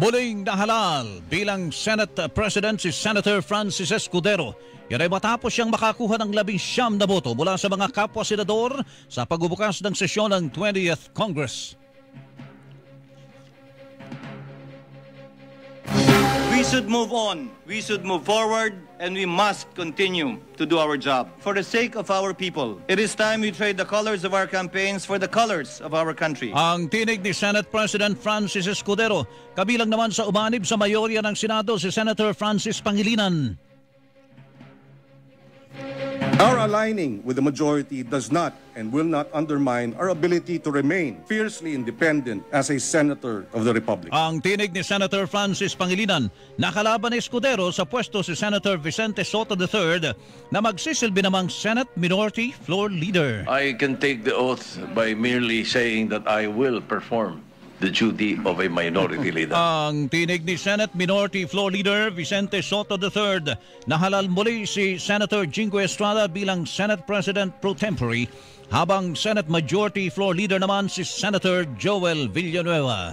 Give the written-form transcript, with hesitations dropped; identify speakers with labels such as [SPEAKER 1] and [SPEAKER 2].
[SPEAKER 1] Muling nahalal bilang Senate President si Senator Francis Escudero. Yan ay matapos siyang makakuha ng 19 na boto mula sa mga kapwa-senador sa pagbubukas ng sesyon ng 20th Congress.
[SPEAKER 2] We should move on, we should move forward, and we must continue to do our job. For the sake of our people, it is time we trade the colors of our campaigns for the colors of our country.
[SPEAKER 1] Ang tinig ni Senate President Francis Escudero, kabilang naman sa umanib sa mayorya ng Senado si Senator Francis Pangilinan.
[SPEAKER 3] Our aligning with the majority does not and will not undermine our ability to remain fiercely independent as a senator of the Republic.
[SPEAKER 1] Ang tinig ni Senator Francis Pangilinan, nakalaban ni Escudero sa pwesto si Senator Vicente Soto III na magsisilbi namang Senate Minority Floor Leader.
[SPEAKER 4] I can take the oath by merely saying that I will perform the duty of a minority leader.
[SPEAKER 1] Ang tinig ni Senate Minority Floor Leader Vicente Soto III, nahalal muli si Senator Jingo Estrada bilang Senate President Pro Tempore, habang Senate Majority Floor Leader naman si Senator Joel Villanueva.